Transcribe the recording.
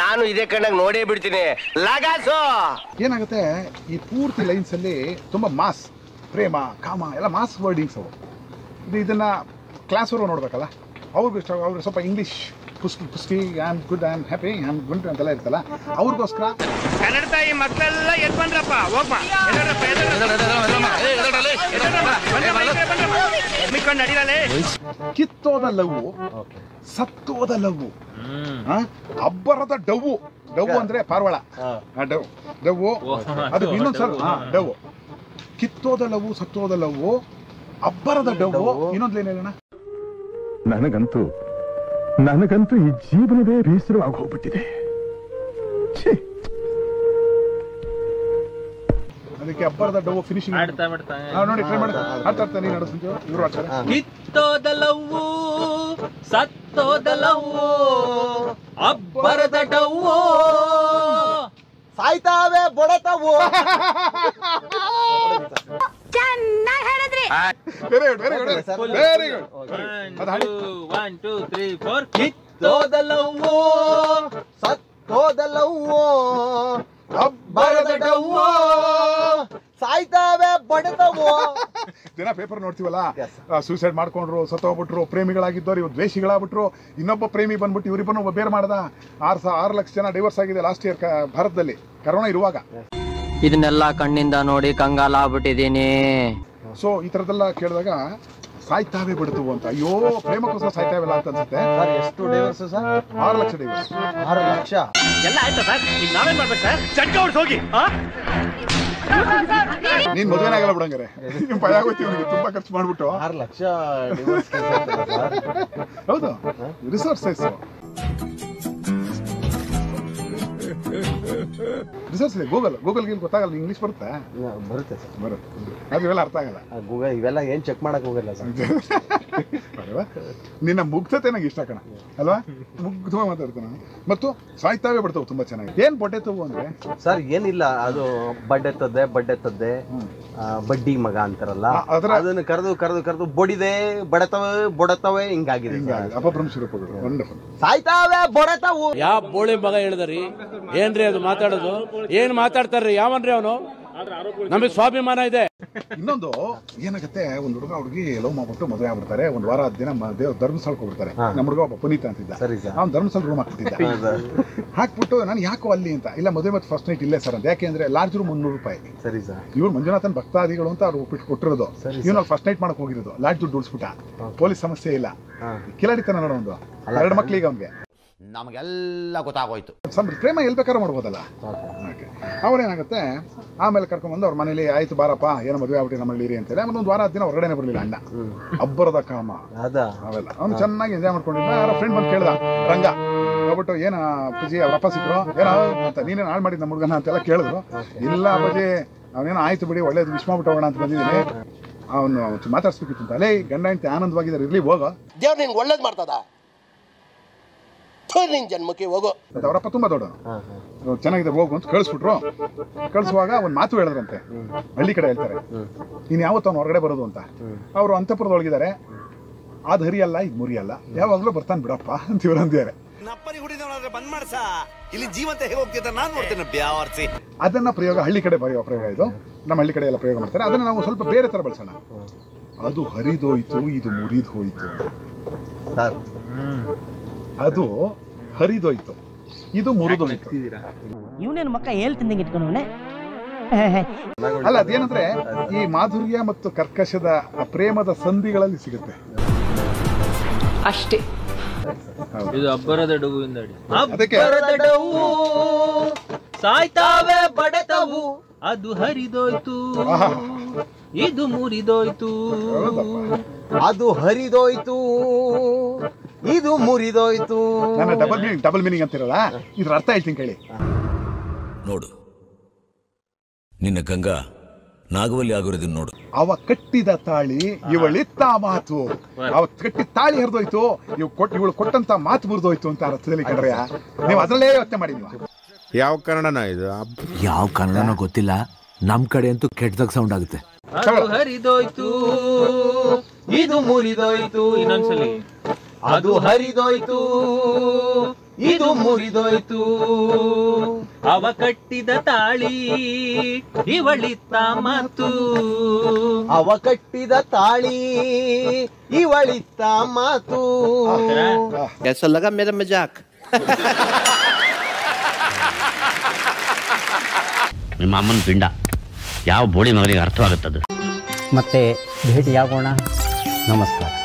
ನಾನು ಇದೇ ಕಣ್ಣಾಗ ನೋಡೇ ಬಿಡ್ತೀನಿ. ಲಗಾಸು ಏನಾಗುತ್ತೆ ಈ ಪೂರ್ತಿ ಲೈನ್ಸ್ ಅಲ್ಲಿ ತುಂಬಾ ಮಾಸ್, ಪ್ರೇಮ, ಕಾಮ ಎಲ್ಲ ಮಾಸ್ ವರ್ಡಿಂಗ್ಸ್ ಅವು. ಇದನ್ನ ಕ್ಲಾಸ್ ಅವರು ನೋಡ್ಬೇಕಲ್ಲ, ಅವ್ರಿಗೂ ಇಷ್ಟ. ಅವ್ರಿಗೆ ಸ್ವಲ್ಪ ಇಂಗ್ಲೀಷ್ ಪುಸ್ತಿ I am good, I am happy, I am good ಅಂತೆಲ್ಲ ಇರ್ತಲ್ಲ, ಅವ್ರಿಗೋಸ್ಕರ ಕನ್ನಡ ತಾಯಿ ಮಕ್ಕಳೆಲ್ಲ ಎದ್ ಬಂದ್ರಪ್ಪ. ಹೋಗ್ಮಾ ಕಿತ್ತೋದ ಲವ್ವು, ಸತ್ತೋದ ಲವ್ವು, ಅಬ್ಬರದ ಡವ್ವು. ಡವ್ವು ಅಂದ್ರೆ ಪಾರ್ವಾಳ, ಡವ್ವು ಅದು ಇನ್ನೊಂದ್ಸಲ ಡವ್ವು. ಕಿತ್ತೋದ ಲವ್ವು, ಸತ್ತೋದ ಲವ್ವು, ಅಬ್ಬರದ ಡವ್ವು. ಇನ್ನೊಂದ್ಲೇನು ಹೇಳೋಣ? ನನಗಂತೂ ಈ ಜೀವನವೇ ಬೇಸರವಾಗಿ ಹೋಗ್ಬಿಟ್ಟಿದೆ. ಅದಕ್ಕೆ ಅಬ್ಬರದ ಡವ್ವು ಫಿನಿಶಿಂಗ್ ನೋಡಿ. ಟ್ರೈ ಮಾಡಿ ಆಡ್ತಾ ನೀನು ನಡೆಸು ಇವರು ಆಡ್ತಾರೆ. ಕಿತ್ತೋದ ಲವ್ವು, ಸತ್ತೋದ ಲವ್ವು, ಅಬ್ಬರದ ಡವ್ವು, ಸಾಯ್ತಾವೆ ಬಡತವು. ಚೆನ್ನಾಗಿ ಹೇಳಿದ್ರಿ. Very good, very good, very good. 1 2 3 4. ಕಿತ್ತೋದ ಲವ್ವು, ಸತ್ತೋದ ಲವ್ವು, ಅಬ್ಬರದ ಡವ್ವು, ಸಾಯ್ತಾವೆ ಬಡತವು. ದಿನ ಪೇಪರ್ ನೋಡ್ತೀವಲ್ಲ, ಸೂಸೈಡ್ ಮಾಡ್ಕೊಂಡ್ರು, ಸತ್ತೋಗ್ಬಿಟ್ರು, ಪ್ರೇಮಿಗಳಾಗಿದ್ದವ್ರು ಇವ್ರು ದ್ವೇಷಿಗಳಾಗ್ಬಿಟ್ರು, ಇನ್ನೊಬ್ಬ ಪ್ರೇಮಿ ಬಂದ್ಬಿಟ್ಟು ಇವರಿಬ್ಬರು ಬೇರೆ ಮಾಡ್ದ. 6 ಲಕ್ಷ ಜನ ಡೈವರ್ಸ್ ಆಗಿದೆ ಲಾಸ್ಟ್ ಇಯರ್ ಭಾರತದಲ್ಲಿ, ಕರೋನಾ ಇರುವಾಗ. ಇದನ್ನೆಲ್ಲ ಕಣ್ಣಿಂದ ನೋಡಿ ಕಂಗಾಲ ಆಗ್ಬಿಟ್ಟಿದೀನಿ. ಸೊ ಈ ತರದೆಲ್ಲ ಕೇಳಿದಾಗ ಸಾಯ್ತಾವೆ ಬಿಡ್ತವು ಅಂತ, ಅಯ್ಯೋ ಪ್ರೇಮಕ್ಕೋಸ್ಕರ ಸಾಯ್ತಾವೆಲ್ಲ ಅಂತ ಅನ್ಸುತ್ತೆ. ಎಷ್ಟು divers sir? 6 lakh divers. 6 lakh ಎಲ್ಲ ಆಯ್ತಾ ಸರ್? ಈಗ ನಾವೇನ್ ಮಾಡ್ಬೇಕು ಸರ್? ಚಡ್ಕ ಹೊಡ್ಸ್ ಹೋಗಿ. ನೀನ್ ಮದುವೆನೇ ಆಗಲ್ಲ ಬಿಡಂಗಾರೆ, ನಿಮ್ ಭಯ ಆಗೋಯ್ತಿ ಅವನಿಗೆ ತುಂಬಾ ಖರ್ಚು ಮಾಡ್ಬಿಟ್ಟು. 6 ಲಕ್ಷ ಡಿವೋರ್ಸ್ ಹೌದು, ರಿಸೋರ್ಸಸ್ ರಿಸರ್ಚ್ ಇದೆ. ಗೂಗಲ್ಗೆ ಗೊತ್ತಾಗಲ್ಲ, ಇಂಗ್ಲೀಷ್ ಬರುತ್ತೆ? ಬರುತ್ತೆ ಸರ್, ಬರುತ್ತೆ. ಅದು ಇವೆಲ್ಲ ಅರ್ಥ ಆಗಲ್ಲ. ಗೂಗಲ್ ಇವೆಲ್ಲ ಏನ್ ಚೆಕ್ ಮಾಡಕ್ ಹೋಗಲ್ಲ ಸರ್. ನಿನ್ನ ಮುಗ್ಧತೆ ನಂಗೆ ಇಷ್ಟ ಕಣ ಅಲ್ವಾ? ಮುಗ್ಧವಾಗಿ ಮಾತಾಡ್ತಾನೆ. ಮತ್ತು ಸಾಯ್ತಾವೆ ಬಿಡ್ತಾವೆ ತುಂಬಾ ಚೆನ್ನಾಗಿ. ಏನ್ ಬೊಟ್ಟೆತವು ಅಂದ್ರೆ ಸರ್ ಏನಿಲ್ಲ, ಅದು ಬಡ್ಡೆತ್ತದೆ ಬಡ್ಡಿ ಮಗ ಅಂತಾರಲ್ಲ, ಅದನ್ನ ಕರೆದು ಬೊಡತವೆ ಹಿಂಗಾಗಿದೆ. ಅಪಭ್ರಂಶ ರೂಪಗಳು. ವಂಡರ್ಫುಲ್. ಸಾಯ್ತಾವೆ ಬೊಡತವು. ಯಾವ ಬೋಳಿ ಮಗ ಹೇಳಿದ್ರಿ? ಏನ್ರಿ ಅದು ಮಾತಾಡೋದು? ಏನ್ ಮಾತಾಡ್ತಾರ್ರಿ? ಯಾವನ್ರಿ ಅವನು? ನಮಗೆ ಸ್ವಾಭಿಮಾನ ಇದೆ. ಇನ್ನೊಂದು ಏನಾಗುತ್ತೆ, ಒಂದ್ ಹುಡುಗಿ ಲವ್ ಮಾಡ್ಬಿಟ್ಟು ಮದುವೆ ಆಗ್ಬಿಡ್ತಾರೆ. ಒಂದ್ ವಾರ ದಿನ ಧರ್ಮಸ್ಥಳಕ್ಕೆ ಹೋಗ್ಬಿಡ್ತಾರೆ. ನಮ್ಮ ಹುಡುಗ ಒಬ್ಬ ಪುನೀತ್ ಅಂತಿದ್ದ, ಅವ್ನು ಧರ್ಮಸ್ಥಳ ರೂಮ್ ಹಾಕ್ಬಿಟ್ಟಿದ್ದ. ಹಾಕ್ಬಿಟ್ಟು ನಾನು ಯಾಕೋ ಅಲ್ಲಿ ಅಂತ, ಇಲ್ಲ ಮದುವೆ ಮತ್ತೆ ಫಸ್ಟ್ ನೈಟ್ ಇಲ್ಲೇ ಸರ್ ಅಂತ. ಯಾಕೆಂದ್ರೆ ಲಾಡ್ಜ್ ರೂಮ್ 300 ರೂಪಾಯಿ. ಸರಿ ಸರ್. ಇವ್ರು ಮಂಜುನಾಥನ್ ಭಕ್ತಾದಿಗಳು ಅಂತ ಅವ್ರು ಒಪ್ಪಿಟ್ಟು ಕೊಟ್ಟಿರೋದು. ಇವ್ನು ಫಸ್ಟ್ ನೈಟ್ ಮಾಡಕ್ ಹೋಗಿರೋದು, ಲಾಡ್ಜ್ ದುಡ್ಡು ಉಳಿಸ್ಬಿಟ್ಟ. ಪೊಲೀಸ್ ಸಮಸ್ಯೆ ಇಲ್ಲ, ಕಿಲಾಡಿತನ ನೋಡೋ ಒಂದು 2 ಮಕ್ಳಿಗೆ ಅವ್ನಿಗೆ. ನಮಗೆಲ್ಲ ಗೊತ್ತಾಗೋಯ್ತು. ಪ್ರೇಮ ಎಲ್ ಬೇಕಾದ್ರೂ ಮಾಡ್ಬೋದಲ್ಲ. ಅವ್ರೇನಾಗುತ್ತೆ, ಆಮೇಲೆ ಕರ್ಕೊಂಡ್ಬಂದು ಅವ್ರ ಮನೇಲಿ ಆಯ್ತು ಬಾರಪ್ಪ ಏನೋ ಮದುವೆ ಆಗ್ಬಿಟ್ಟು ನಮ್ಮ ಮನೇಲಿ ಅಂತೇಳಿ. ಆಮೇಲೆ ಒಂದು ವಾರ 10 ದಿನ ಹೊರಗಡೆ ಬರಲಿಲ್ಲ ಅಣ್ಣ. ಅಬ್ಬರದ ಕಾಮ ಅವೆಲ್ಲ ಅವ್ನು ಚೆನ್ನಾಗಿ ಎಂಜಾಯ್ ಮಾಡ್ಕೊಂಡಿದ್ದ. ಯಾರೋ ಫ್ರೆಂಡ್ ಬಂದು ಕೇಳ್ದ, ರಂಗ ಹೋಗ್ಬಿಟ್ಟು ಏನ ಅಪ್ಪಾಜಿ ಅವ್ರಪ್ಪ ಸಿಕ್ಕರು ಏನೋ ಅಂತ, ನೀನೇನು ಹಾಳು ಮಾಡಿದ್ ನಮ್ಮ ಹುಡುಗನ ಅಂತೆಲ್ಲ ಕೇಳಿದ್ರು. ಇಲ್ಲ ಅಪ್ಪಾಜಿ ಅವನೇನೋ ಆಯ್ತು ಬಿಡಿ, ಒಳ್ಳೇದು ವಿಶ್ ಮಾಡ್ಬಿಟ್ಟು ಹೋಗೋಣ ಅಂತ ಬಂದಿದ್ದೀನಿ. ಅವನು ಮಾತಾಡ್ಸ್ಬೇಕಿತ್ತು ಅಂತ. ಅಲ್ಲೇ ಗಂಡ ಹೆಂಡತಿ ಆನಂದವಾಗಿದ್ದಾರೆ, ಇರ್ಲಿ ಹೋಗೋ, ದೇವ್ರು ನಿನ್ಗೆ ಒಳ್ಳೇದು ಮಾಡ್ತದ, ನಿನ್ ಜನ್ಮಕ್ಕೆ ಹೋಗೋ. ಅವರಪ್ಪ ತುಂಬಾ ದೊಡ್ಡವನು, ಚೆನ್ನಾಗಿದೆ ಹೋಗು ಅಂತ ಕಳಿಸ್ಬಿಟ್ರು. ಕಳಿಸುವಾಗ ಒಂದು ಮಾತು ಹೇಳಿದ್ರಂತೆ, ಹಳ್ಳಿ ಕಡೆ ಹೇಳ್ತಾರೆ, ನೀನು ಯಾವತ್ತು ಅವ್ನು ಹೊರಗಡೆ ಬರೋದು ಅಂತ. ಅವರು ಅಂತಃಪುರದೊಳಗಿದ್ದಾರೆ, ಅದು ಹರಿಯಲ್ಲ ಇದು ಮುರಿಯಲ್ಲ, ಯಾವಾಗಲೂ ಬರ್ತಾನೆ ಬಿಡಪ್ಪ ಅಂತ ಇವ್ರು ಅಂದಿದ್ದಾರೆ. ಬಂದ್ ಮಾಡ್ಸ ಇಲ್ಲಿ ಜೀವಂತ ಹೇಗೆ ಹೋಗ್ತಿದ್ದ ನಾನು ನೋಡ್ತೇನೆ ಬ್ಯಾವರ್ಸಿ. ಅದನ್ನ ಪ್ರಯೋಗ ಹಳ್ಳಿ ಕಡೆ ಬರೆಯೋ ಪ್ರಯೋಗ ಇದು. ನಮ್ಮ ಹಳ್ಳಿ ಕಡೆ ಎಲ್ಲ ಪ್ರಯೋಗ ಮಾಡ್ತಾರೆ. ಅದನ್ನ ನಾವು ಸ್ವಲ್ಪ ಬೇರೆ ತರ ಬಳಸೋಣ. ಅದು ಹರಿದೋಯ್ತು, ಇದು ಮುರಿದು ಹೋಯ್ತು. ಅದು ಹರಿದೋಯ್ತು, ಇದು ಮುರಿದೋಯ್ತು. ಇವನೇನು ಮಕ್ಕ ಹೇಳ್ತಿದ್ದಂಗೆ ಇಟ್ಕೊಂಡವನೆ. ಅಲ್ಲ, ಅದೇನಂದ್ರೆ ಈ ಮಾಧುರ್ಯ ಮತ್ತು ಕರ್ಕಶದ ಪ್ರೇಮದ ಸಂಧಿಗಳಲ್ಲಿ ಸಿಗುತ್ತೆ ಅಷ್ಟೇ. ಇದು ಅಬ್ಬರದ ಡವ್ವಿಂದ ಸಾಯ್ತಾವೆ ಬಡತವು, ಅದು ಹರಿದೋಯ್ತು, ಇದು ಮುರಿದೋಯ್ತು. ಅದು ಹರಿದೋಯ್ತು, ಇದು ಮುರಿದೋಯ್ತು. ನಾನು ಡಬಲ್ ಮೀನಿಂಗ್ ಅಂತಿರಲ್ಲ, ಇದ್ರ ಅರ್ಥ ಹೇಳ್ತೀನಿ ಕೇಳಿ. ನೋಡು, ನಿನ್ನ ಗಂಗಾ ನಾಗವಲ್ಲಿ ಆಗಿರೋದನ್ನ ನೋಡು. ಅವ ಕಟ್ಟಿದ ತಾಳಿ ಇವಳಿತ್ತ ಮಾತು. ಅವ ಕಟ್ಟಿದ ತಾಳಿ ಹರಿದೋಯ್ತು, ಇವಳು ಕೊಟ್ಟಂತ ಮಾತು ಮುರಿದೋಯ್ತು ಅಂತ ಅರ್ಥದಲ್ಲಿ ಕಣ್ರೆ. ನೀವು ಅದರಲ್ಲೇ ಯೋಚನೆ ಮಾಡಿ. ಯಾವ ಕನ್ನಡನ ಇದು? ಯಾವ ಕನ್ನಡನೋ ಗೊತ್ತಿಲ್ಲ, ನಮ್ ಕಡೆ ಅಂತೂ ಕೆಟ್ಟದಾಗ ಸೌಂಡ್ ಆಗುತ್ತೆ. ಹರಿದೋಯ್ತು, ಇದು ಮುರಿದೋಯ್ತು. ಇನ್ನೊಂದ್ಸಲಿ ಅದು ಹರಿದೋಯ್ತು ಇದು ಮುರಿದೋಯ್ತು. ಅವ ಕಟ್ಟಿದ ತಾಳಿ ಇವಳಿತ್ತ ಮಾತು. ಅವ ಕಟ್ಟಿದ ತಾಳಿ ಇವಳಿತ್ತ ಮಾತು. कैसा लगा मेरा मजाक? ನಿಮ್ಮ ಅಮ್ಮನ ಪಿಂಡ ಯಾವ ಬೋಳಿ ಮಗನಿಗೆ ಅರ್ಥವಾಗುತ್ತದು. ಮತ್ತೆ ಭೇಟಿಯಾಗೋಣ. ನಮಸ್ಕಾರ.